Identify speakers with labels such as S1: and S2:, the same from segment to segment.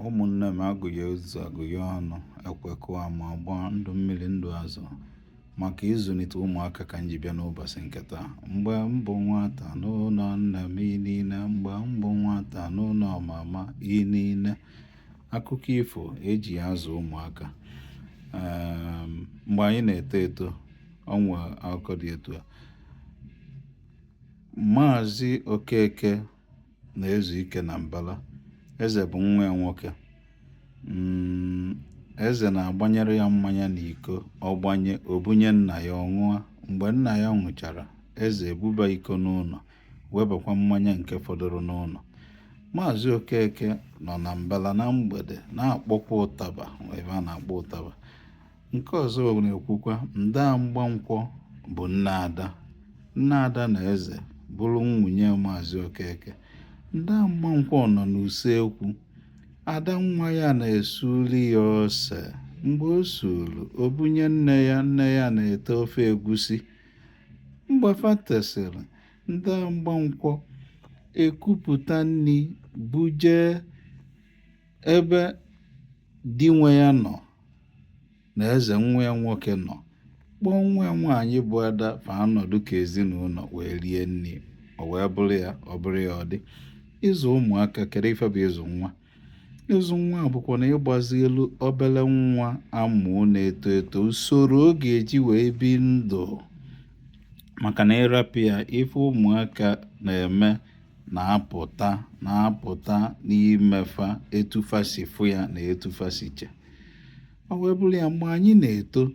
S1: ụmụnne m agụghị ụzọ agụghị ọnụ ekwekọọ ma gba ndụ mmiri ndụ azụ maka ịzụlite ụmụaka ka m ji bịa n'ụbọchị nke taa. Mgbe m bụ nwata n'ụlọ nna m niile, mgbe m bụ nwata n'ụlọ mama niile, akụkọ ifo eji azụ ụmụaka. Mgbe anyị na-eto eto ọnwa akụkọ dị etu a. Maazị Okeke na-ezu ike na Mbala. Eze bụ nwa ya nwoke. Eze na-agbanyere ya mmanya n'iko, ọ gbanye obunye nna ya ọṅụa. Mgbe nna ya nwụchara, eze ebuba iko n'ụlọ, webakwa mmanya nke fọdụrụ n'ụlọ. Maazị Okeke nọ na Mbala na mgbede na-akpọkwa ụtaba, ebe a na-akpọ ụtaba. Nke ọzọ na-ekwukwa nda Mgbankwọ bụ nne Ada. Nne Ada na eze bụrụ nwunye Maazị Okeke. Nda Mgbankwọ nọ n'usekwu. Ada nwa ya na-esuli ya ose. Mgbe o suru, o bunye nne ya na-ete ofe egusi. Mgbe fatesịrị, Nda Mgbankwọ ekupụta nri buje ebe di nwe ya nọ na eze nwa ya nwoke nọ, kpọọ nwa ya nwaanyị bụ Ada fa anọdụ ka ezinụlọ wee rie nri. O wee bụrụ ya ọ dị. Ịzụ ụmụaka kedu ife bụ ịzụ nwa? Ịzụ nwa bụkwa na ịgbazi elu obere nwa amụ na-eto eto usoro ọ ga-eji wee bi ndụ, maka na ịrapụ ya ife ụmụaka na-eme na-apụta n'imefa etufa si fụ ya na etufa si che. O wee bụrụ ya mgbe anyị na-eto,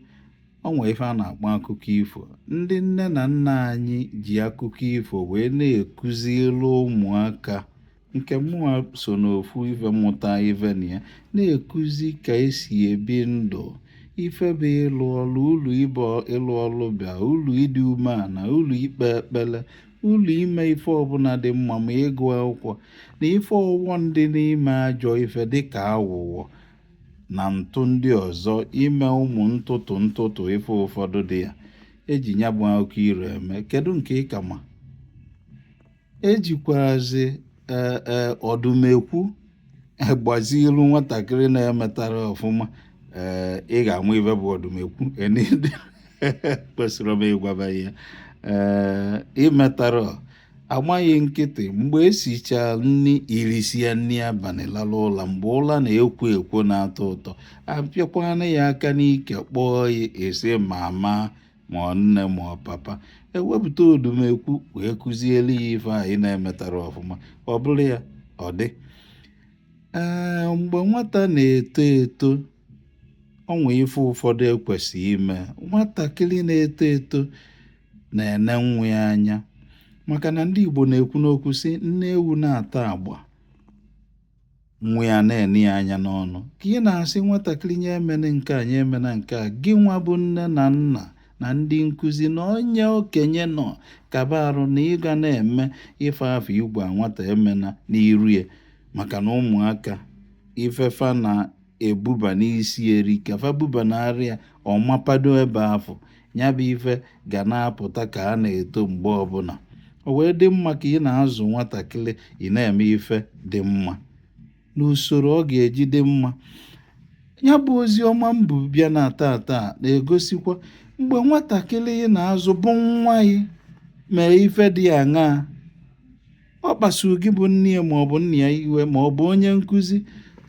S1: o nwee ife a na-akpọ akụkọ ifo. Ndị nne na nna anyị ji akụkọ ifo wee na-ekuziri ụmụaka, nke mụnwa so n'ofu ife mmụta ife na ya, na-ekuzi ka esi ebi ndụ, ife bụ ịlụ ọrụ, ụlọ ibe ịlụ ọrụ bịa, ụlọ ịdị umeala, ụlọ ikpe ekpere, ụlọ ime ife ọbụla dị mma ma ịgụ akwụkwọ, na ife ọwụwọ ndị n'ime ajọ ife dịka aghụghọ na ntụ ndị ọzọ, ime ụmụ ntụtụ ife ụfọdụ dị ya. Eji ya bụ akụkọ iro eme. Kedu nke ị ka ma? Ejikwazi ọdụmekwu gbaziru nwatakịrị na-emetara ọfụma. Ị ga-amụ ife bụ ọdụmekwu kwesịrị m ịgwaba ya. Imetara amaghị nkịtị mgbe esichaa nri, irisia nri abalị lala ụla, mgbe ụla na-ekwo ekwo na-atọ ụtọ, apịakwana ya aka n'ike kpọọ ya esi mama ma ọ nne ma ọ papa. Ewepụta odumekwu wee kụziere ya ife anyị na-emetara ọfụma, ọ bụrụ ya ọ dị. Mgbe nwata na-eto eto, o nwee ife ụfọdụ ekwesịghị ime. Nwatakịrị na-eto eto na-ene nwa ya anya, maka na ndị Igbo na-ekwu n'okwu sị nne ewu na-ata agba, nwa ya na-ene ya anya n'ọnụ. Ka ị na-asị nwatakịrị nye emene nke a, nye emena nke a, gị nwa bụ nne na nna na ndị nkụzi na onye okenye nọ kaba arụ na ịga na-eme ife afọ igwe nwata emena n'iru ya, maka na ụmụaka ifefa na-ebuba n'isi eri kafa buba na-arịa ọmapado ebe afọ, ya bụ ife ga na-apụta ka a na-eto mgbe ọbụla. O wee dị mma ka ị na-azụ nwatakịrị, ị na-eme ife dị mma n'usoro ọ ga-eji dị mma. Ya bụ ozi ọma mbụ bịa na ata na-egosikwa mgbe nwatakịrị ị na-azụ bụ nwa gị mee ife dị aṅaa, ọ kpasuru gị bụ nne ya ma ọ bụ nna ya iwe ma ọ bụ onye nkụzi,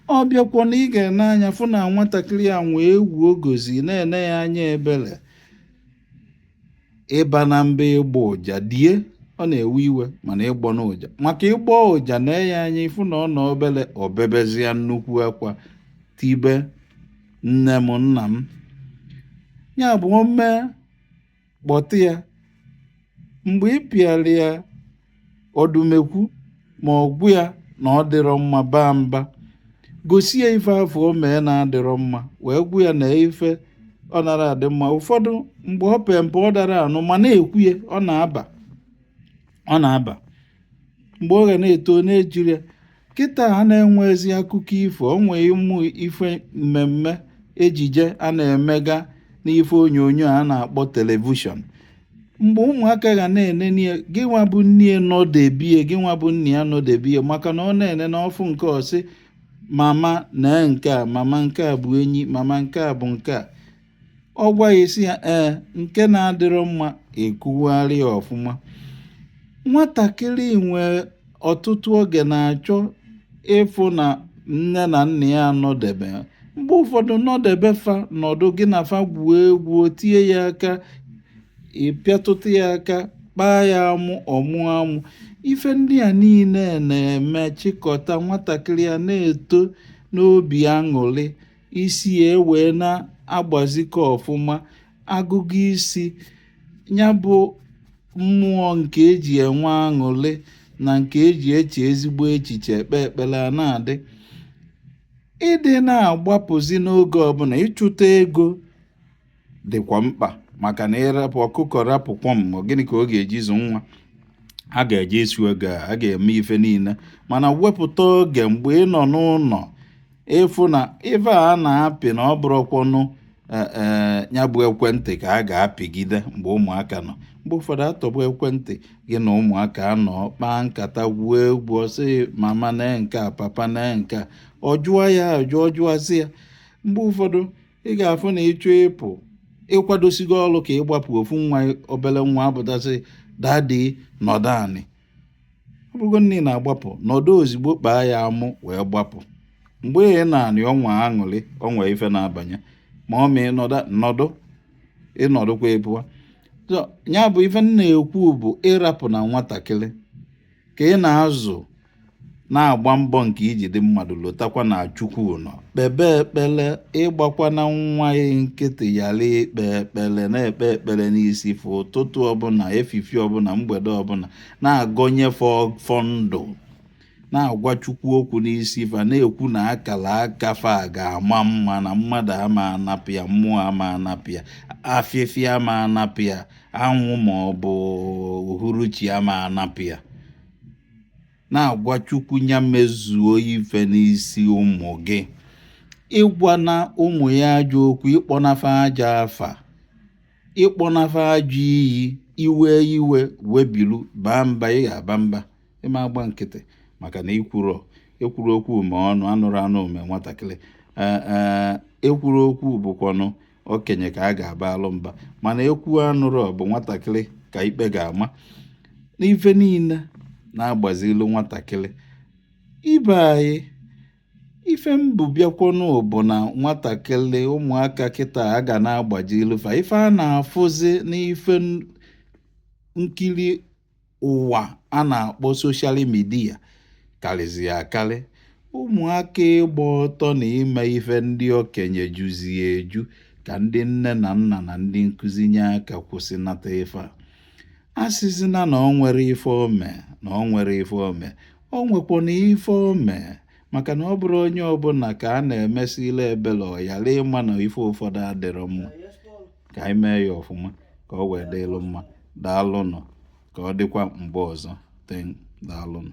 S1: ọ bịakwa na ị ga-ene anya fụ na nwatakịrị ya nwee egwu ogozi, na-ene ya anya ebere. Ịba na mba ịgba ụja die, ọ na-ewe iwe mana ịgbọ n'ụja, maka ịgbọ ụja na ya anya ịfụ na ọ nọ obere, obebezia nnukwu akwa tibe nne m nna m. Ya bụ ome kpọtụ ya, mgbe ị pịara ya ọdụmekwu ma ọgwụ ya na ọ dịrọ mma baa mba, gosi ya ife afọ o mee na-adịrọ mma, wee gwu ya na ife ọ nara adị mma. Ụfọdụ mgbe ọ pee mpe ọ dara anụ ma na-ekwu ya, ọ na-aba mgbe ọ ga na-eto na-ejiri ya. Kịta a na-enwezi akụkọ ifo, o nwee ụmụ ife mmemme ejije a na-emega n'ife onyonyo a na-akpọ telivishọn. Mgbe ụmụaka ga na-enene, gị nwa bụ nne nọdebie, gị nwa bụ nne ya nọdebie, maka na ọ na-ene n'ọfụ nke ọsị mama na nke a, mama nke a bụ enyi, mama nke a bụ nke a. Ọ gwa ya isi ya nke na-adịrọ mma ekwugharị ya ọfụma. Nwatakịrị nwee ọtụtụ oge na-achọ ịfụ na nne na nna ya anọdebe. Mgbe ụfọdụ nọdebe fa nọdụ gị na fa gwuo egwu, tie ya aka, ịpịatụta ya aka, kpaa ya amụ, ọmụ amụ. Ife ndị a niile na-eme chịkọta nwatakịrị ya na-eto n'obi aṅụrị, isi ya wee na-agbazikọ ọfụma, agụgụ isi ya bụ mmụọ nke eji enwe aṅụrị na nke eji eche ezigbo echiche ekpe ekpere a na-adị. Ịdị na-agbapụzi n'oge ọbụla ịchụta ego dịkwa mkpa, maka na ịrapụ ọkụkọ rapụkwa m, gịnị ka ọ ga-eji zụ nwa? A ga-eje isi oge a ga-eme ife niile, mana wepụta oge mgbe ị nọ n'ụlọ ịfụ na ife a na-apị na ọ bụrụkwanụ ya bụ ekwentị ka a ga-apịgide mgbe ụmụaka nọ. Mgbe ụfọdụ atọgbu ekwentị gị na ụmụaka anọ kpaa nkata, gwuo egwu, ọsị mama na nke a, papa na nke a, ọ jụọ ya jụọzi ya. Mgbe ụfọdụ ị ga-afụ na ịchọ ịpụ ịkwadosigo ọrụ ka ịgbapụ, ofu nwa obere nwa apụtasị dadi nọdụ anị. Ọ bụrụgo nne na-agbapụ, nọdụ ozigbo, kpaa ya amụ wee gbapụ. Mgbe ị na-anị ọnwa aṅụrị, ọnwa ife na-abanye, ma ọ mee nọdụ ịnọdụkwa ịpụwa. Ya bụ ife m na-ekwu bụ ịrapụ na nwatakịrị ka ị na-azụ, na-agba mbọ nke iji dị mmadụ, lotakwa na Chukwu nọ, kpebe ekpere, ịgbakwa na nwa ya nkịtị, yara ikpe ekpere, na-ekpe ekpere n'isi fa ụtụtụ ọbụla, efifi ọbụla, mgbede ọbụla, na-agọnye fọ ndụ, na-agwa Chukwu okwu n'isi fa, na-ekwu na akara aka fa ga-ama mma, na mmadụ ama anapụ ya, mmụọ ama anapụ ya, afịfịa ama anapụ ya, anwụ ma ọ bụ uhuruchi ama anapụ ya. Na-agwa Chukwu ya mezuo ife n'isi ụmụ gị. Ịgwa na ụmụ ya ajọ okwu, ịkpọnafa aja afa, ịkpọnafa ajọ iyi, iwe webilu, baa mba, ị ga-aba mba, ịma agba nkịtị, maka na ekwuru okwu ma ọnụ, anụrụ anụ ome nwatakịrị. Ekwuru okwu bụkwanụ okenye ka a ga-aba alụ mba, mana ekwu anụrụ bụ nwatakịrị ka ikpe ga-ama. N'ife niile na-agbazilu nwatakịrị ibe anyị. Ife mbụ bịakwanụ bụ na nwatakịrị, ụmụaka kịta a ga na-agbaji ilu fa. Ife a na-afụzi n'ife nkiri ụwa a na-akpọ soshal midia karịzi akarị. Ụmụaka ịgba ọtọ na ime ife ndị okenye juzie eju ka ndị nne na nna na ndị nkụzi nye aka kwụsịnata ife a. Asịzina na ọ nwere ife ome, na ọ nwere ife ome, ọ nwekwa na ife ome, maka na ọ bụrụ onye ọbụla ka a na-emesila ebele, ọ yara ịma na ife ụfọdụ adịrọ mma. Ka anyị mee ya ọfụma ka ọ wee dịlụ mma. Daalụnụ, ka ọ dịkwa mgbe ọzọ. Daalụnụ.